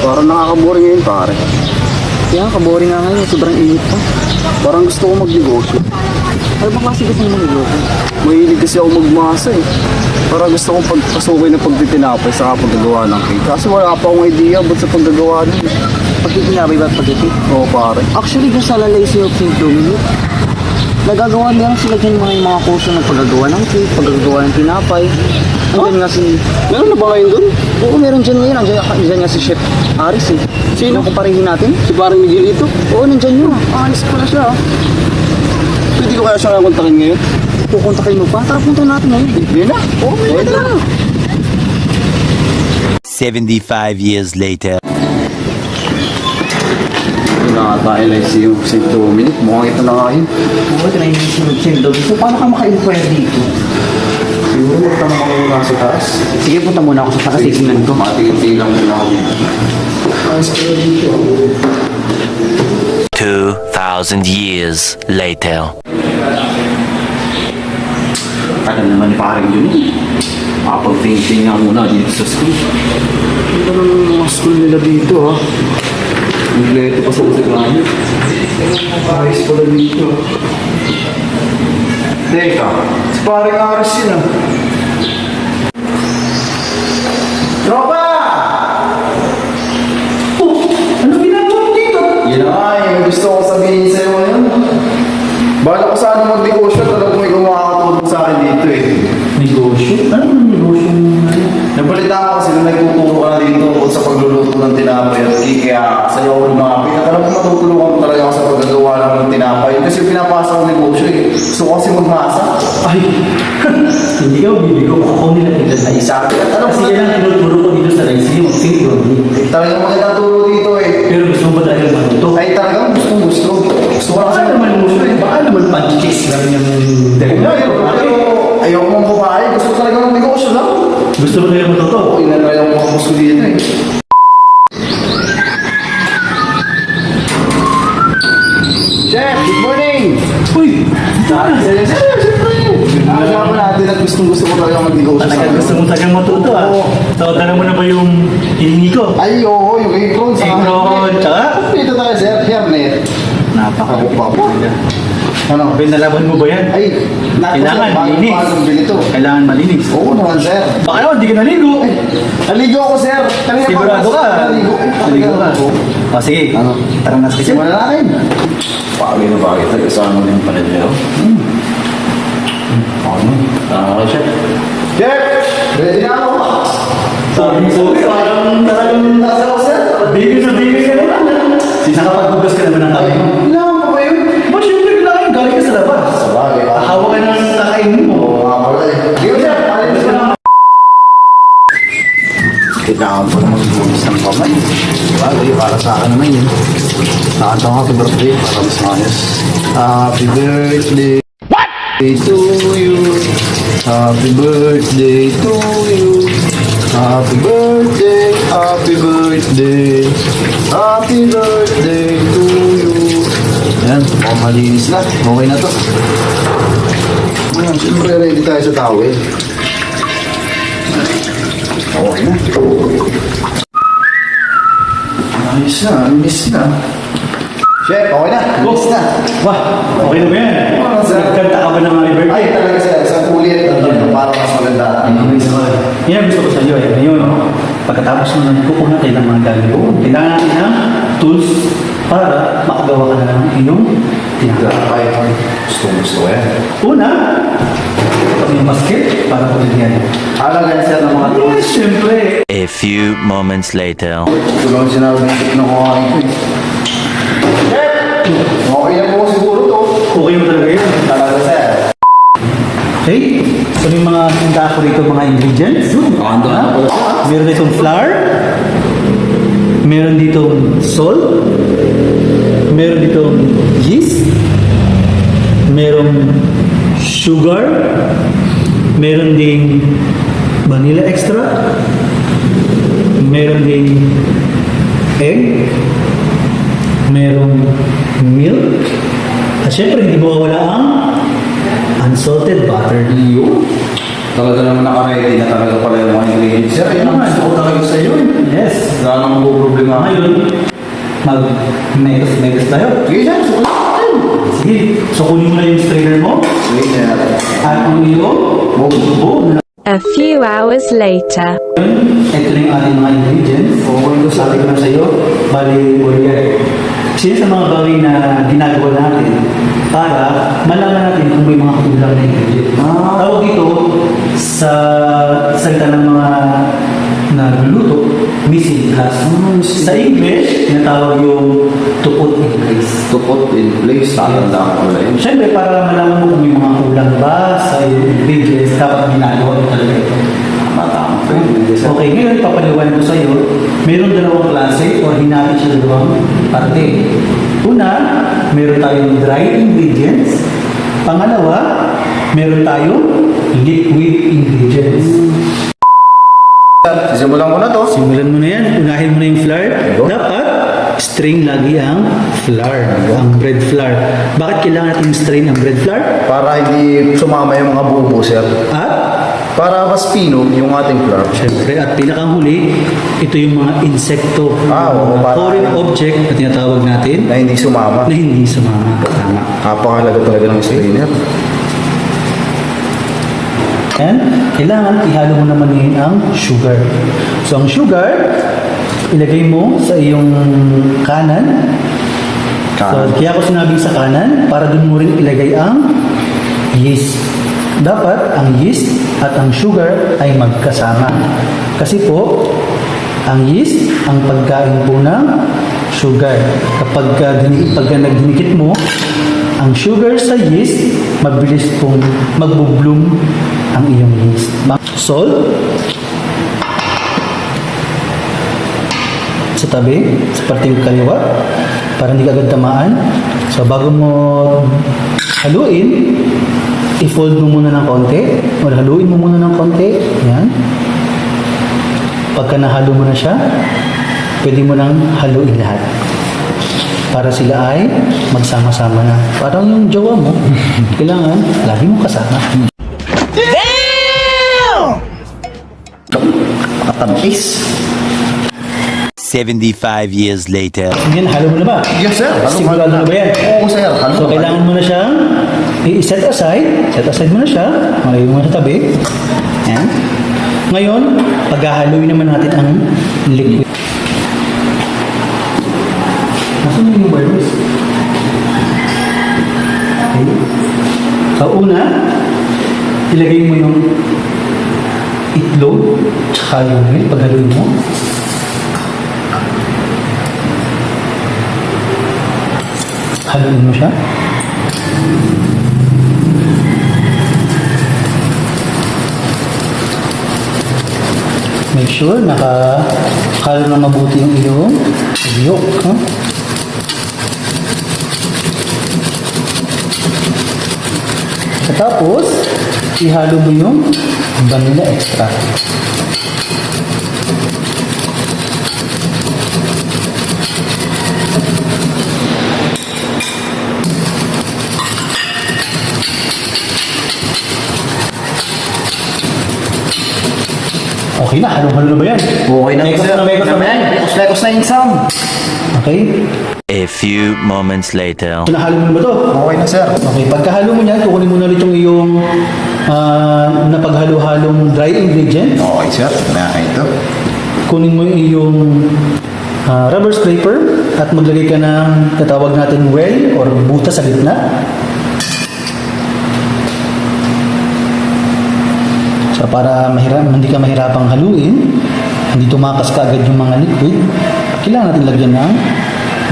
Parang nakakaboring ngayon pare. Kaya kaboring nga ngayon, sobrang init pa. Parang gusto ko magnegosyo. Ano ba kasi gusto mo mag-iloto? Mahilig kasi ako magmasa eh. Parang gusto kong pagpasukin ng pagtitinapay sa paggagawa ng cake. Kasi wala pa akong idea ba't sa paggagawa nun. Pagtitinapay ba at pagtitip? Oo pare. Actually, dun sa Lalaisi of St. Dominic, nagagawa nila sila dyan yung mga kurso ng paggagawa ng cake, paggagawa ng tinapay. Andyan nga si... Meron na ba ngayon dun? Oo, meron dyan ngayon. Andyan nga si Chef Aris eh. Sino? Kung kumparihin natin. Si parang Miguelito? Oo, nandyan yun. Alis pala siya. Pwede ko kaya siya nakontakin ngayon? Pupuntakin mo pa. Tara, punta natin ngayon. Hindi na. Oo, may na. 75 years later. Ito na nga tayo lang si St. Dominic. Mukhang ito na nga yun. Oo, ito na yung St. Dominic. So, paano ka maka-inquire dito? Siguro magtanong ako muna sa taas. Sige, punta muna ako sa taas. Titignan ko. Matigil-tigil lang muna ako dito. Ayos ko na dito. 2,000 years later. Tagal naman ni parang yun eh. Makapag-painting nga muna dito sa school. Ito ng mga school nila dito ha. Kompleto pa sa usiklahan. Ayos pala dito. Teka, si parang Aris yun ah. Tropa! Ano ginagawa mo dito? Yan na nga eh, gusto ko sabihin sa'yo ngayon. Bala ko sana mag-negosyo, talagang may kumakatulong sa akin dito eh. Negosyo? Ano yung negosyo mo? Nabalita ko kasi nung nagtuturo ka na dito tungkol sa pagluluto ng tinapay at cake, kaya sa'yo ako lumapit na talagang matutulungan ko talaga ako sa paggagawa ng tinapay. Kasi yung pinapasa ko negosyo eh. Gusto ko kasi magmasa. Ay, hindi ka bibigo. Ako nila ilan na isa. Kasi yan ang tinuturo ko dito sa Lalaisi of St. Dominic. Talagang magandang turo dito eh. Pero gusto mo ba talaga matuto? Ay talagang gusto. Gusto ko kasi Baka naman mo siya. Baka naman pan-chicks lang yung Ayoko mong bumahay. Gusto ko talaga ng negosyo lang. gusto mo talaga matuto? Okay na talaga yung mga gusto dito eh. Chef, good morning! Uy! Alam mo natin at gusto ko talaga mag-negosyo sa Talaga gusto mo talaga matuto ah. Oo. So, tala mo na ba yung hiningi ko? Ay, oo, yung apron sa Apron, tsaka? Dito tayo, sir. Hairnet. Ako pa po. Ano? Pinalaban mo ba yan? Ay, Kailangan malinis. Bagong bili to. Kailangan malinis. Oo naman, sir. Baka naman, di ka naligo. Naligo ako, sir. Kanina pa Sigurado ako, ka. Naligo. Naligo ka. O sige, Ano? tara na sa kitchen. Simulan na natin. Bagay na bagay. Kasama din pala niya. Ano? Tama ka, chef. Chef! Ready na ako. Sabi ko, Talagang nasa ako, sir. baby ka naman. Nakapagbugas ka naman ng kamay mo. Kailangan mo ba yun? Ba, syempre kailangan galing ka sa labas. Sa bagay, ah. Hawak ka ng nakain mo. Oo nga pala eh. Di ko, sir. Alinis ko na. Kailangan ko na mag-bukas ng kamay. Bagay, para sa akin naman yun. Nakanta ko happy birthday para mas maayos. Happy birthday. What? To you. Happy birthday to you. Happy birthday, happy birthday. Happy birthday to you. Ayan, malinis na. Okay na to. Ayan, siyempre ready tayo sa towel. Okay na. Ayos na, linis na. Chef, okay na. Linis na. Wah, okay na ba yan? Oo, sir. Nagkanta ka ba ng happy birthday? Ay, talaga sir. Isang ulit. Para mas maganda. Yan ang gusto ko sa iyo eh. Ngayon, pagkatapos mo nang kukuha natin ng mga gagawin, kailangan natin ng tools para makagawa ka na ng iyong tinapay. Ay, gusto ko yan. Una, yung basket para po din yan. Alagaan sir ng mga tools. Yes, syempre. A few moments later. Ito lang sinabi ng kuhain ko eh. Chef! Okay na po siguro to. Okay mo talaga yun. Talaga sir. Okay, so yung mga tinda ko rito mga ingredients. Meron ditong flour, meron ditong salt, meron ditong yeast, meron sugar, meron ding vanilla extra, meron ding egg, meron milk, at syempre hindi mawawala ang unsalted butter. Iyo. Talaga naman naka-ready na talaga pala yung mga ingredients. Sir, yun ang gusto ko talaga sa iyo. Yes. Wala nang problema. Ngayon, mag-megas tayo. Sige, sir. Sige, so kunin mo na yung strainer mo. Sige, sir. At ang iyong tubo. A few hours later. Ito na yung ating mga ingredients. So, kung ito sabi ko na sa iyo, bali, origay. Kasi sa mga bagay na ginagawa natin para malaman natin kung may mga kulang na ingredients. Tawag dito sa salita ng mga nagluluto, missing class. Sa English, tinatawag yung to put in place. To put in place, tatandaan ko na yun. Siyempre, para malaman mo kung may mga kulang ba sa ingredients, dapat ginagawa mo talaga ito. Matama. Okay, ngayon papaliwan ko sa iyo, mayroon dalawang klase o hinati siya dalawang parte. Una, meron tayong dry ingredients. Pangalawa, meron tayong liquid ingredients. Sisimulan ko na to. Simulan mo na yan, unahin mo na yung flour. Dapat, strain lagi ang flour, ang bread flour. Bakit kailangan natin strain ang bread flour? Para hindi sumama yung mga bubo, sir. At, Para mas pino yung ating flour. syempre, at pinakahuli, ito yung mga insekto, Oo, mga para- foreign object na tinatawag natin Na hindi sumama. na hindi sumama. Tama. Napakahalaga talaga ng strainer. And, kailangan ihalo mo naman ngayon ang sugar. So, ang sugar, ilagay mo sa iyong kanan. So, kaya ako sinabing sa kanan, para dun mo rin ilagay ang yeast. Dapat ang yeast at ang sugar ay magkasama. Kasi po, ang yeast, ang pagkain po ng sugar. Kapag nagdinikit mo, ang sugar sa yeast, mabilis pong magbo-bloom ang iyong yeast. Salt, sa tabi, sa parteng kaliwa, para hindi ka agad tamaan. So, bago mo haluin, i-fold mo muna ng konti, o haluin mo muna ng konti. Yan. Pagka nahalo mo na siya, pwede mo nang haluin lahat. Para sila ay magsama-sama na. Parang yung jowa mo, kailangan lagi mo kasama. Katampis. 75 years later. Yan, halo mo na ba? Yes, sir. Sigurado na ba yan? Oo, sir. So, kailangan mo na siyang i-set aside. Set aside mo na siya. Malagay mo na sa tabi. Yan. Ngayon, paghahaluin naman natin ang liquid. Nasaan yung virus? Okay. So, una, ilagay mo yung itlog tsaka yung milk. Paghaluin mo. Haluin mo siya. Make sure nakahalo na mabuti yung iyong yolk. Huh? Tapos, ihalo mo yung vanilla extract. Okay na, halong-halo na ba yan? Okay na, Mekos sir. na, mekos na ba yan? Mekos na yung sound. Okay. A few moments later. So, nahalo mo na ba ito? Okay na, sir. Okay, pagkahalo mo niyan, kukunin mo na ulit yung iyong napaghalo-halong dry ingredient. Okay, sir. Na ito. Kunin mo yung iyong rubber scraper at maglagay ka ng tatawag natin well or butas sa gitna. So, para hindi ka mahirapang haluin, hindi tumakas ka agad yung mga liquid, kailangan natin lagyan ng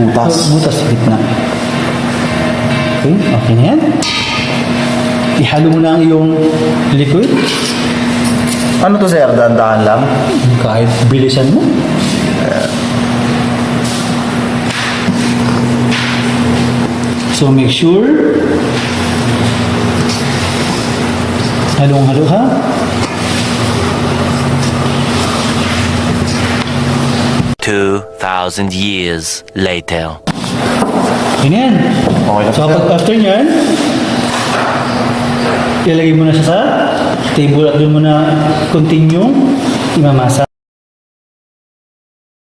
butas sa gitna. Okay, okay na yan. Ihalo mo na ang iyong liquid. Ano to, sir? Dahan-dahan lang. Kahit bilisan mo. So make sure halong-halo ha. $2,000 years later. Ganyan. Okay na, So sir. after nyan, ilalagay mo na siya sa table at doon mo na continue imamasa.